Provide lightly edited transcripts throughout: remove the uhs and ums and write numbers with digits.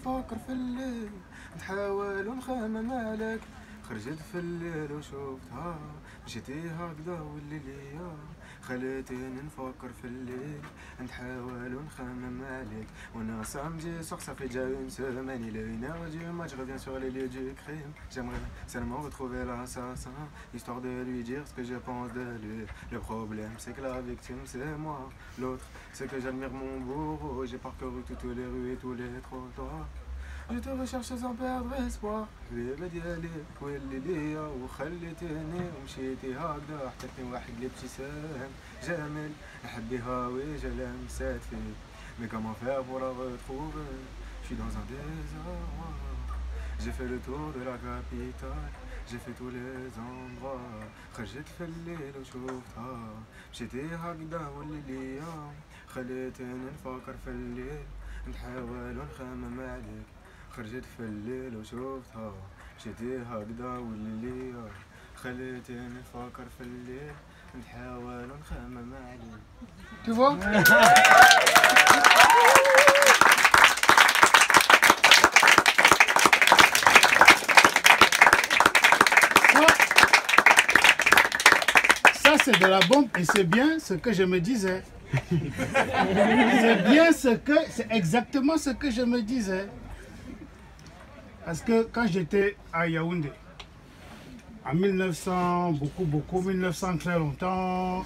نفكر في الليل نحاول ونخمم عليك خرجت في الليل وشوفتها مشيتي هكذا واللي ليا خليتيني نفكر في الليل نحاول ونخمم عليك وانا samedi soir ça fait déjà une semaine il est 1h du match je reviens sur les lieux du crime j'aimerais seulement retrouver l'assassin histoire de lui dire ce que je pense de lui le problème c'est que la victime c'est moi l'autre c'est que j'admire mon bourreau j'ai parcouru toutes les rues et tous les trottoirs je te recherche sans perdre espoir غيبة ديالك واللي ليا وخليتني ومشيتي هكذا عطيتني واحد الابتسام جميل نحبيها وجا لمسات فيه mais comment faire pour la retrouver je suis dans un désarroi j'ai fait le tour de la capitale j'ai fait tous les endroits خرجت في الليل وشوفتها مشيتي هكذا واللي ليا خليتني نفكر في الليل نحاول ونخمم عليك خرجت في الليل وشوفتها مشيتي هكذا واللي ليا خليتني نفكر في الليل نحاول ونخمم عليك. Tu vois? Ça c'est de la bombe et c'est bien ce que je me disais. C'est exactement ce que je me disais. Parce que quand j'étais à Yaoundé, en 1900, beaucoup, 1900 très longtemps,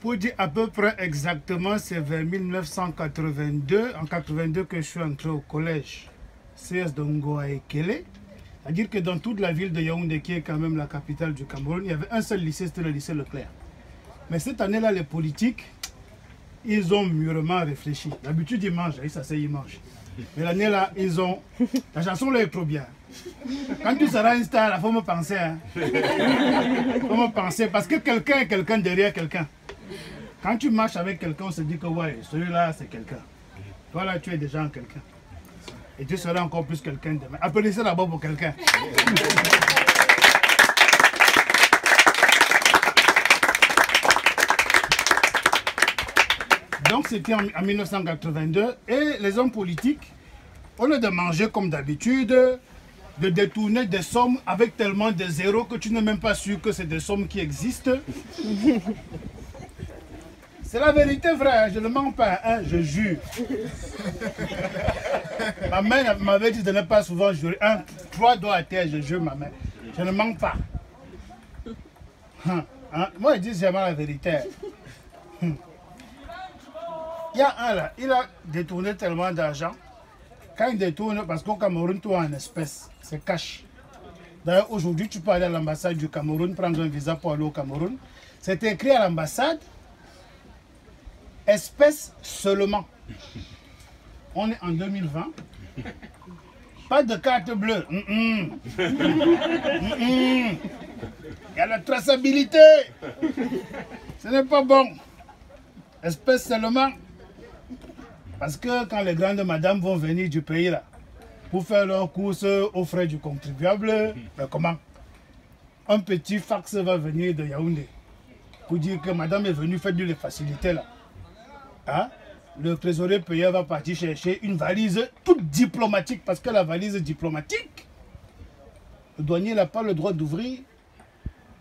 pour dire à peu près exactement, c'est vers 1982, en 82 que je suis entré au collège CS de Ngoaekele. C'est-à-dire que dans toute la ville de Yaoundé, qui est quand même la capitale du Cameroun, il y avait un seul lycée, c'était le lycée Leclerc. Mais cette année-là, les politiques, ils ont mûrement réfléchi. D'habitude, ils mangent, ça c'est ils mangent. Mais l'année-là, ils ont... La chanson là est trop bien. Quand tu seras une star, il faut me penser. Hein. Faut me penser, parce que quelqu'un est quelqu'un derrière quelqu'un. Quand tu marches avec quelqu'un, on se dit que ouais, celui-là, c'est quelqu'un. Toi là, tu es déjà un quelqu'un. Et tu seras encore plus quelqu'un demain. Applaudissez d'abord pour quelqu'un. Donc c'était en 1982 et les hommes politiques, au lieu de manger comme d'habitude, de détourner des sommes avec tellement de zéros que tu n'es même pas sûr que c'est des sommes qui existent. C'est la vérité frère, je ne mens pas, hein, je jure. Ma mère m'avait dit de ne pas souvent jurer. 3 doigts à terre, je jure ma mère. Je ne mens pas. Moi je dis jamais la vérité. Il y a un là, il a détourné tellement d'argent. Quand il détourne, parce qu'au Cameroun, tout en espèces, c'est cash. D'ailleurs, aujourd'hui, tu peux aller à l'ambassade du Cameroun, prendre un visa pour aller au Cameroun. C'est écrit à l'ambassade, espèces seulement. On est en 2020. Pas de carte bleue. Il y a la traçabilité. Ce n'est pas bon. Espèces seulement. Parce que quand les grandes madames vont venir du pays là, pour faire leurs courses aux frais du contribuable, ben comment? Un petit fax va venir de Yaoundé pour dire que madame est venue faire de les facilités là. Hein? Le trésorier payeur va partir chercher une valise toute diplomatique, parce que la valise diplomatique, le douanier n'a pas le droit d'ouvrir.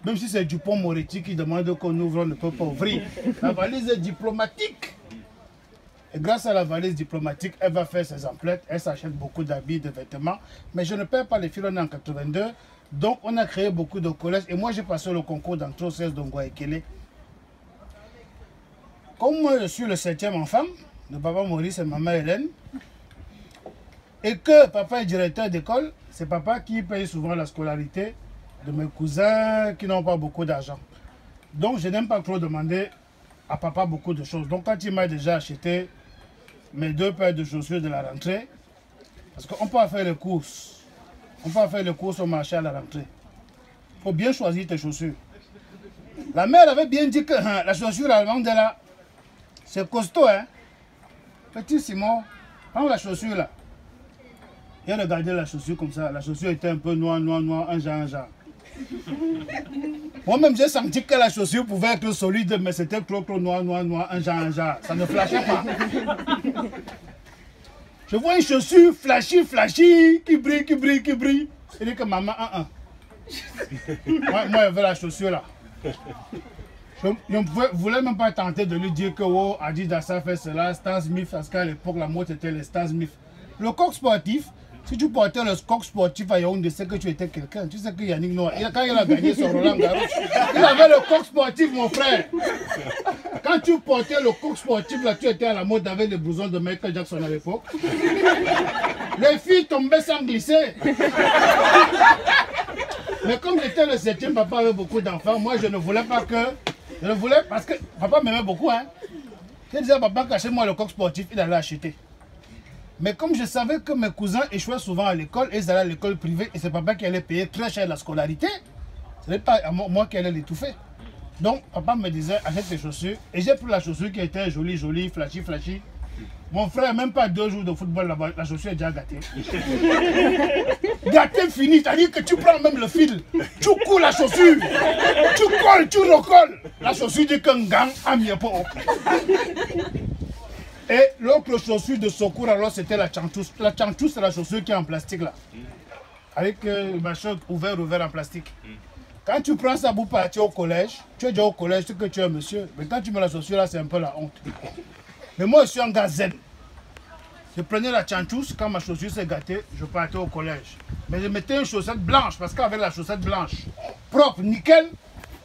Même si c'est Dupont-Moretti qui demande qu'on ouvre, on ne peut pas ouvrir. La valise est diplomatique. Et grâce à la valise diplomatique, elle va faire ses emplettes, elle s'achète beaucoup d'habits, de vêtements. Mais je ne perds pas les fils, on est en 82. Donc on a créé beaucoup de collèges. Et moi j'ai passé le concours d'entrée au CS de Ngoaekele. Comme moi je suis le 7e enfant de papa Maurice et maman Hélène, et que papa est directeur d'école, c'est papa qui paye souvent la scolarité de mes cousins qui n'ont pas beaucoup d'argent. Donc je n'aime pas trop demander à papa beaucoup de choses. Donc quand il m'a déjà acheté mes 2 paires de chaussures de la rentrée, parce qu'on peut faire les courses, au marché à la rentrée. Il faut bien choisir tes chaussures. La mère avait bien dit que la chaussure allemande là, c'est costaud, hein. Petit Simon, prends la chaussure là. Il a regardé la chaussure comme ça. La chaussure était un peu noire, un genre. Moi-même, j'ai senti que la chaussure pouvait être solide, mais c'était trop noir, un genre. Ça ne flashait pas. Je vois une chaussure flashy, qui brille. Je dis que maman, moi, je veux la chaussure là. Je ne voulais même pas tenter de lui dire que oh, Adidas a fait cela, Stan Smith, parce qu'à l'époque, la mode c'était les Stan Smith. Le coq sportif, si tu portais le coq sportif à Yaoundé, c'est que tu étais quelqu'un. Tu sais que Yannick Noah, quand il a gagné son Roland Garros, il avait le coq sportif, mon frère. Quand tu portais le coq sportif, là, tu étais à la mode avec les blousons de Michael Jackson à l'époque. Les filles tombaient sans glisser. Mais comme j'étais le 7e, papa avait beaucoup d'enfants. Moi, je ne voulais pas que... Je ne voulais... Parce que papa m'aimait beaucoup, hein. Je disais à papa, cachez-moi le coq sportif, il allait acheter. Mais comme je savais que mes cousins échouaient souvent à l'école, et ils allaient à l'école privée, et c'est papa qui allait payer très cher la scolarité, ce n'est pas moi qui allais l'étouffer. Donc, papa me disait, achète tes chaussures. Et j'ai pris la chaussure qui était jolie, flashy. Mon frère, même pas 2 jours de football là-bas, la chaussure est déjà gâtée. Gâtée fini, c'est-à-dire que tu prends même le fil, tu couds la chaussure, tu colles, tu recolles. La chaussure dit qu'un gang a mis un peu. Et l'autre chaussure de secours, alors c'était la chantous. La chantous, c'est la chaussure qui est en plastique là. Avec le machin ouvert en plastique. Quand tu prends ça pour partir au collège, tu es déjà au collège, tu sais que tu es un monsieur. Mais quand tu mets la chaussure là, c'est un peu la honte. Mais moi, je suis un gars zen. Je prenais la chantous, quand ma chaussure s'est gâtée, je partais au collège. Mais je mettais une chaussette blanche, parce qu'avec la chaussette blanche, propre, nickel,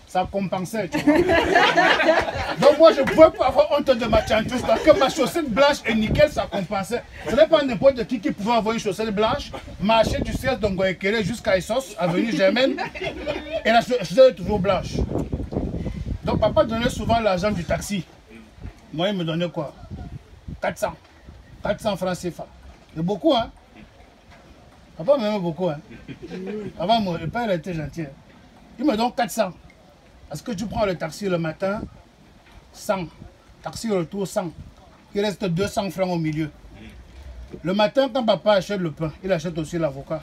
ça compensait. Tu vois. Donc moi, je ne pouvais pas avoir honte de ma chantous, parce que ma chaussette blanche et nickel, ça compensait. Ce n'est pas n'importe qui pouvait avoir une chaussette blanche, marcher du siège d'Ongoekele jusqu'à Essos, avenue Germaine, et la chaussette est toujours blanche. Donc papa donnait souvent l'argent du taxi. Moi, il me donnait quoi? 400 francs CFA. C'est beaucoup, hein? Papa m'aimait beaucoup, hein? Avant, mon père était gentil. Hein? Il me donne 400. Parce que tu prends le taxi le matin, 100. Taxi retour, 100. Il reste 200 francs au milieu. Le matin, quand papa achète le pain, il achète aussi l'avocat.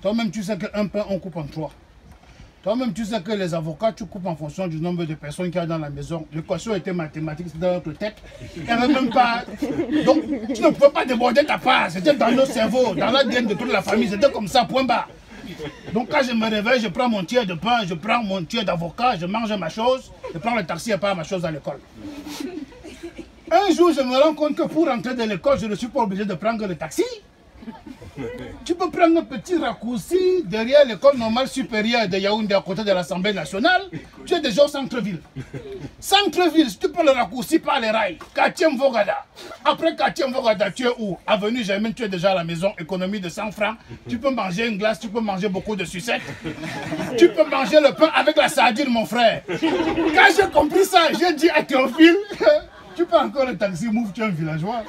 Toi-même, tu sais qu'un pain, on coupe en 3. Toi-même, tu sais que les avocats, tu coupes en fonction du nombre de personnes qu'il y a dans la maison. L'équation était mathématique, c'était dans notre tête. Il n'y avait même pas... Donc, tu ne pouvais pas déborder ta part. C'était dans nos cerveaux, dans l'ADN de toute la famille. C'était comme ça, point barre. Donc, quand je me réveille, je prends mon tiers de pain, je prends mon tiers d'avocat, je mange ma chose, je prends le taxi et pars ma chose à l'école. Un jour, je me rends compte que pour rentrer de l'école, je ne suis pas obligé de prendre le taxi. Tu peux prendre un petit raccourci derrière l'école normale supérieure de Yaoundé à côté de l'Assemblée nationale. Tu es déjà au centre-ville. Centre-ville, si tu prends le raccourci par les rails, quartier Mvogada. Après quartier Mvogada, tu es où? Avenue Germaine, tu es déjà à la maison, économie de 100 francs. Tu peux manger une glace, tu peux manger beaucoup de sucettes. Tu peux manger le pain avec la sardine, mon frère. Quand j'ai compris ça, j'ai dit à Théophile, tu peux encore le taxi, move, tu es un villageois.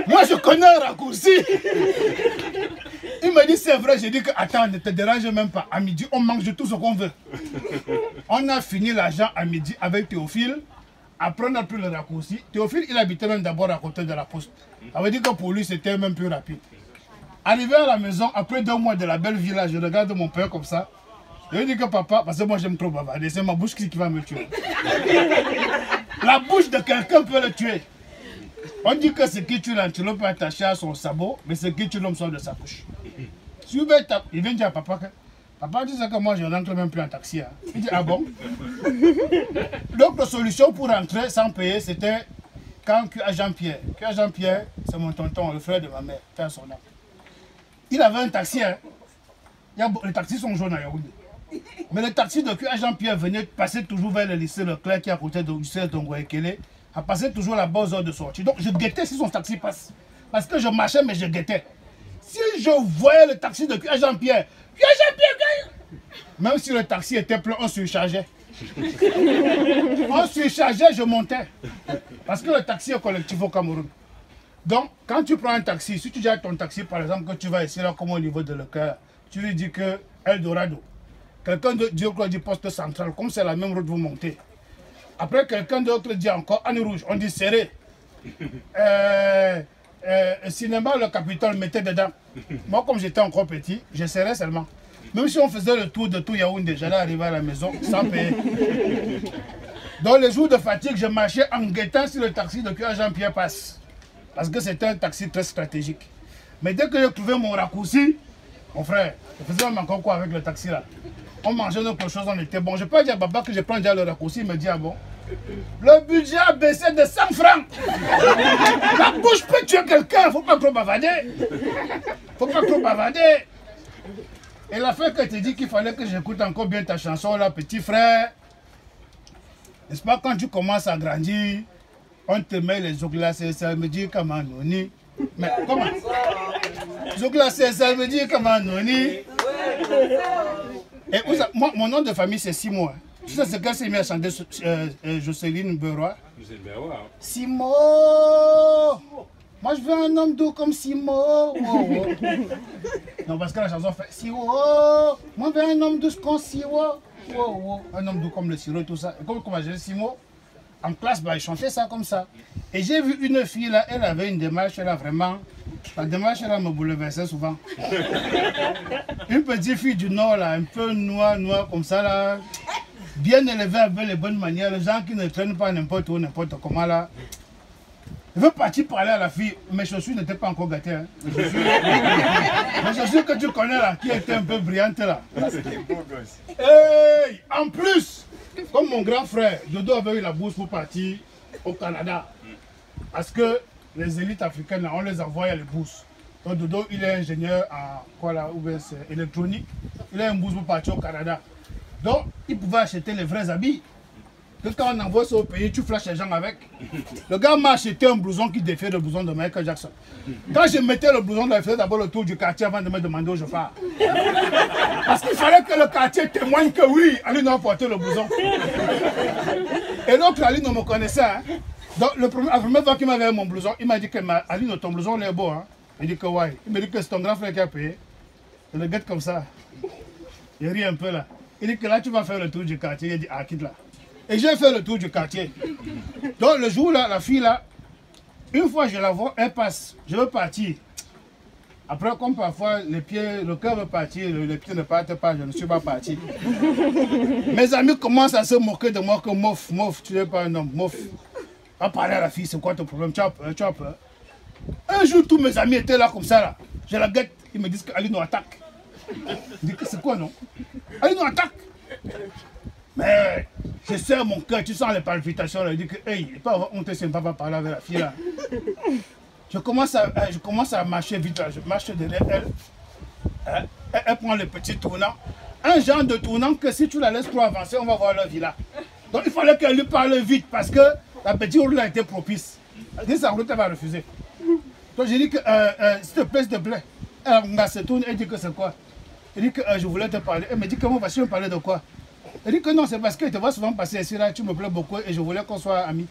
Moi, je connais un raccourci. Il me dit, c'est vrai. J'ai dit que, attends, ne te dérange même pas. À midi, on mange tout ce qu'on veut. On a fini l'argent à midi avec Théophile. Après, on a pris le raccourci. Théophile, il habitait même d'abord à côté de la poste. Ça veut dire que pour lui, c'était même plus rapide. Arrivé à la maison, après 2 mois de la belle vie, là, je regarde mon père comme ça. Je lui dis que papa, parce que moi j'aime trop bavarder, c'est ma bouche qui va me tuer. La bouche de quelqu'un peut le tuer. On dit que ce qui tue l'antilope est attaché à son sabot, mais ce qui tue l'homme sort de sa bouche. Si il vient dire à papa que papa dit que moi je n'entre même plus en taxi. Hein. Il dit ah bon? Donc la solution pour rentrer sans payer, c'était quand QA Jean-Pierre. QA Jean-Pierre, c'est mon tonton, le frère de ma mère, père son âme. Il avait un taxi. Hein. Les taxis sont jaunes à Yaoundé. Mais le taxi de QA Jean-Pierre venait passer toujours vers le lycée Leclerc qui est à côté du lycée d'Ongoekele. A passé toujours la bonne heure de sortie. Donc je guettais si son taxi passe. Parce que je marchais, mais je guettais. Si je voyais le taxi de QA Jean-Pierre, même si le taxi était plein, on surchargeait. On surchargeait, je montais. Parce que le taxi est collectif au Cameroun. Donc, quand tu prends un taxi, si tu dis à ton taxi, par exemple, que tu vas ici, là, comme au niveau de Leclerc, tu lui dis que Eldorado. Quelqu'un dit poste central, comme c'est la même route, vous montez. Après, quelqu'un d'autre dit encore Anne Rouge, on dit serré. Cinéma, le Capitole, mettez dedans. Moi, comme j'étais encore petit, je serrais seulement. Même si on faisait le tour de tout Yaoundé, j'allais arriver à la maison sans payer. Dans les jours de fatigue, je marchais en guettant si le taxi de QA Jean-Pierre passe. Parce que c'était un taxi très stratégique. Mais dès que j'ai trouvé mon raccourci, mon frère, je faisais même encore quoi avec le taxi là? On mangeait notre chose, on était bon. Je peux dire à papa que je prends déjà le raccourci, il me dit, ah bon? Le budget a baissé de 100 francs. La bouche peut tuer quelqu'un, il ne faut pas trop bavader. Faut pas trop bavader. Et la fin que tu dis qu'il fallait que j'écoute encore bien ta chanson là, petit frère. N'est-ce pas, quand tu commences à grandir, on te met les os glacés, ça me dit comment noni. Mais comment? Les os glacés, ça me dit comment noni. Et moi, mon nom de famille c'est Simo. Tu sais ce qu'elle s'est mis à chanter, Jocelyne Beroy? Simo. Moi je veux un homme doux comme Simo. Oh, oh. Non, parce que la chanson fait Simo. Moi je veux un homme doux comme Simo. Oh, oh. Un homme doux comme le sirop et tout ça. Et comme j'ai dit Simo, en classe, bah, il chantait ça comme ça. Et j'ai vu une fille là, elle avait une démarche là vraiment. La démarche là me bouleversait souvent. Une petite fille du Nord là, un peu noire comme ça là. Bien élevée avec les bonnes manières, les gens qui ne traînent pas n'importe où, n'importe comment là. Je veux partir parler à la fille. Mes chaussures n'étaient pas encore gâtées. Hein. Les chaussures que tu connais là, qui étaient un peu brillantes là. C'était beau gosse. Et en plus, comme mon grand frère, Dodo avait eu la bourse pour partir au Canada. Parce que les élites africaines, là, on les envoie à les bourses. Donc Dodo, il est ingénieur en quoi là, électronique. Il a une bourse pour partir au Canada. Donc, il pouvait acheter les vrais habits. Que quand on envoie ça au pays, tu flashes les gens avec. Le gars m'a acheté un blouson qui défait le blouson de Michael Jackson. Quand je mettais le blouson, il faisait d'abord le tour du quartier avant de me demander où je pars. Parce qu'il fallait que le quartier témoigne que oui, Aline a porté le blouson. Et l'autre, Aline ne me connaissait. Hein. Donc, la première fois qu'il m'avait mon blouson, il m'a dit que Aline, ton blouson il est beau. Hein. Il dit que ouais. Il me dit que c'est ton grand frère qui a payé. Je le guette comme ça. Il rit un peu là. Il dit que là, tu vas faire le tour du quartier. Il dit, ah, quitte là. Et j'ai fait le tour du quartier. Donc le jour là, la fille là, une fois je la vois, elle passe. Je veux partir. Après, comme parfois les pieds, le cœur veut partir, les pieds ne partent pas, je ne suis pas parti. Mes amis commencent à se moquer de moi comme mof, tu n'es pas un homme, mof. À parler à la fille, c'est quoi ton problème? Tu as peur? Un jour, tous mes amis étaient là comme ça là. Je la guette, ils me disent qu'Ali nous attaque. Je dis que c'est quoi non? Ali nous attaque. Mais je serre mon cœur, tu sens les palpitations là. Je dis que, hey, pas avoir honte si on ne va pas parler avec la fille là. Je commence à marcher vite là, je marche derrière elle. Elle prend le petit tournant. Un genre de tournant que si tu la laisses trop avancer, on va voir leur vie là. Donc il fallait qu'elle lui parle vite parce que la petite route là était propice. Elle dit sa route, elle va refuser. Donc j'ai dit que, s'il te plaît. Elle se tourne, elle dit que c'est quoi? Elle dit que je voulais te parler. Elle me dit comment vas-tu me parler de quoi? Elle dit que non, c'est parce que je te vois souvent passer ici, là, tu me plais beaucoup et je voulais qu'on soit amis.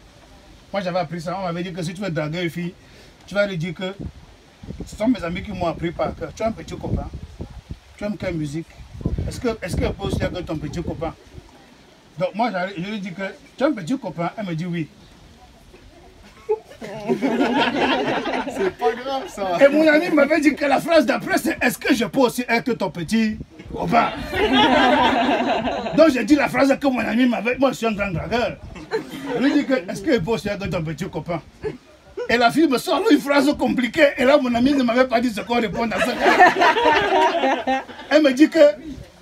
Moi j'avais appris ça, on m'avait dit que si tu veux draguer une fille, tu vas lui dire que ce sont mes amis qui m'ont appris par cœur. Tu as un petit copain, tu aimes quelle musique? Est-ce qu'elle peut aussi avec ton petit copain? Donc moi je lui dis que tu as un petit copain, elle me dit oui. C'est pas grave ça. Et mon ami m'avait dit que la phrase d'après c'est est-ce que je peux aussi être ton petit copain? Donc j'ai dit la phrase que mon ami m'avait. Moi je suis un grand dragueur. Je lui dis que est-ce que je peux aussi être ton petit copain? Et la fille me sort une phrase compliquée. Et là mon ami ne m'avait pas dit ce qu'on répond à ce cas. Elle me dit que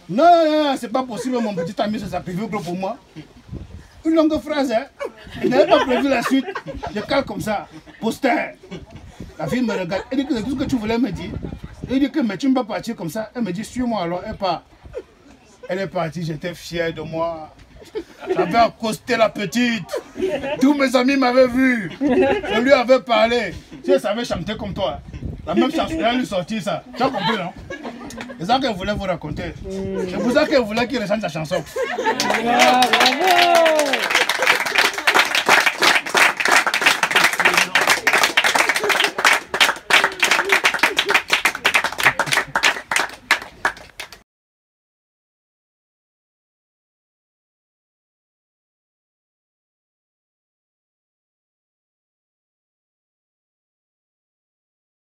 non, c'est pas possible, mon petit ami se sacrifie pour moi. Une longue phrase, hein. Je n'avais pas prévu la suite. Je cale comme ça. Poster. La fille me regarde. Elle dit que c'est tout ce que tu voulais me dire. Elle dit que mais tu ne peux pas partir comme ça. Elle me dit suis-moi alors. Elle part. Elle est partie. J'étais fier de moi. J'avais accosté la petite. Tous mes amis m'avaient vu. Je lui avais parlé. Si elle savait chanter comme toi. La même chanson. Elle lui sortit ça. Tu as compris, non? C'est ça qu'elle voulait vous raconter. C'est pour ça qu'elle voulait qu'il rechante sa chanson. Bravo!